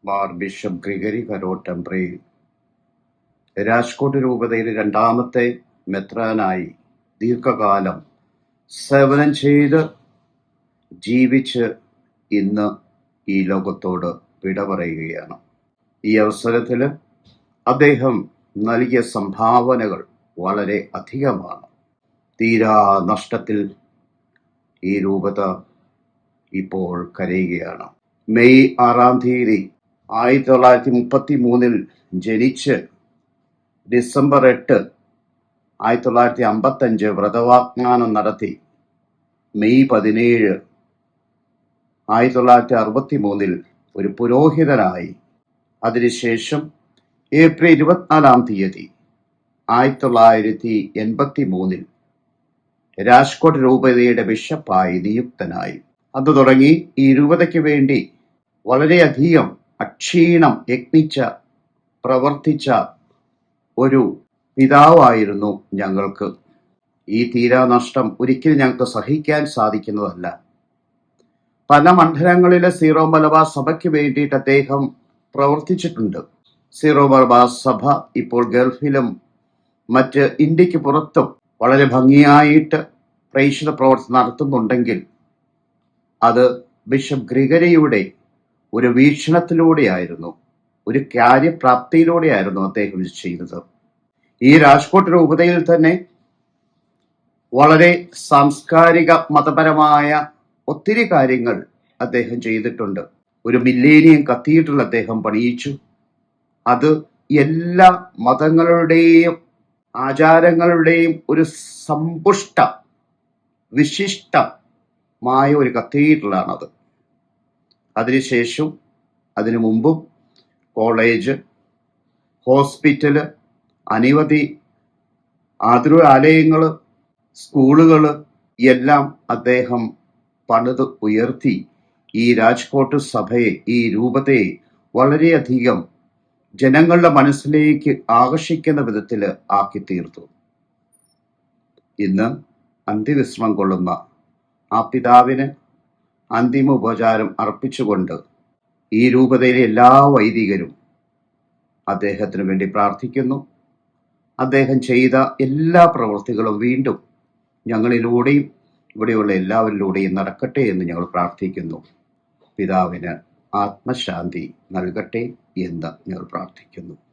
Mar bishop Gregory കരോട്ടംബ്രെ Rajkot രൂപതയിൽ രണ്ടാമത്തെ മെത്രാനായി ദീർഘകാലം സേവനം ചെയ്ത് ജീവിച്ച് ഇന്ന് ഈ ലോകത്തോട് വിട പറയുകയാണ്. ഈ അവസരത്തിൽ അദ്ദേഹം നൽകിയ സംഭാവനകൾ വളരെ അധികമാണ്. തീരാ നഷ്ടത്തിൽ ഈ രൂപത ഇപ്പോൾ കരയുകയാണ്. മെയ് 6 തീയതി 1933 ജനിച്ച് ഡിസംബർ 8 1955 വ്രതവാഗ്ദാനം നടത്തി മെയ് 17 1963 ഒരു പുരോഹിതനായി, അതിനുശേഷം ഏപ്രിൽ 24 തീയതി 1983 രാജ്കോട്ട് രൂപതയുടെ ബിഷപ്പായി നിയുക്തനായി. അന്ന് തുടങ്ങി ഈ രൂപതയ്ക്ക് വേണ്ടി വളരെയധികം അക്ഷീണം യത്നിച്ച പ്രവർത്തിച്ച ഒരു പിതാവായിരുന്നു ഞങ്ങൾക്ക്. ഈ തീരാനഷ്ടം ഒരിക്കലും ഞങ്ങൾക്ക് സഹിക്കാൻ സാധിക്കുന്നതല്ല. പല മണ്ഡലങ്ങളിലെ സീറോ മലബാർ സഭയ്ക്ക് വേണ്ടിയിട്ട് അദ്ദേഹം പ്രവർത്തിച്ചിട്ടുണ്ട്. സീറോ മലബാർ സഭ ഇപ്പോൾ ഗൾഫിലും മറ്റ് ഇന്ത്യക്ക് പുറത്തും വളരെ ഭംഗിയായിട്ട് പ്രേക്ഷിത പ്രവർത്തനം നടത്തുന്നുണ്ടെങ്കിൽ അത് ബിഷപ്പ് ഗ്രിഗറിയുടെ ഒരു വീക്ഷണത്തിലൂടെയായിരുന്നു, ഒരു കാര്യപ്രാപ്തിയിലൂടെയായിരുന്നു അദ്ദേഹം ചെയ്തത്. ഈ രാജ്കോട്ട് രൂപതയിൽ തന്നെ വളരെ സാംസ്കാരിക മതപരമായ ഒത്തിരി കാര്യങ്ങൾ അദ്ദേഹം ചെയ്തിട്ടുണ്ട്. ഒരു മില്ലേനിയം കത്തീഡ്രൽ അദ്ദേഹം പണിയിച്ചു. അത് എല്ലാ മതങ്ങളുടെയും ആചാരങ്ങളുടെയും ഒരു സമ്പുഷ്ട വിശിഷ്ടമായ ഒരു കത്തീഡ്രലാണത്. അതിനുശേഷം അതിനു മുമ്പും കോളേജ്, ഹോസ്പിറ്റല്, അനവധി ആതുരാലയങ്ങൾ, സ്കൂളുകൾ എല്ലാം അദ്ദേഹം പണിത് ഉയർത്തി ഈ രാജ്കോട്ട് സഭയെ, ഈ രൂപതയെ വളരെയധികം ജനങ്ങളുടെ മനസ്സിലേക്ക് ആകർഷിക്കുന്ന വിധത്തിൽ ആക്കി തീർത്തു. ഇന്ന് അന്ത്യവിശ്രമം കൊള്ളുന്ന ആ പിതാവിന് അന്തിമ ഉപചാരം അർപ്പിച്ചുകൊണ്ട് ഈ രൂപതയിലെ എല്ലാ വൈദികരും അദ്ദേഹത്തിന് വേണ്ടി പ്രാർത്ഥിക്കുന്നു. അദ്ദേഹം ചെയ്ത എല്ലാ പ്രവൃത്തികളും വീണ്ടും ഞങ്ങളിലൂടെയും ഇവിടെയുള്ള എല്ലാവരിലൂടെയും നടക്കട്ടെ എന്ന് ഞങ്ങൾ പ്രാർത്ഥിക്കുന്നു. പിതാവിന് ആത്മശാന്തി നൽകട്ടെ എന്ന് ഞങ്ങൾ പ്രാർത്ഥിക്കുന്നു.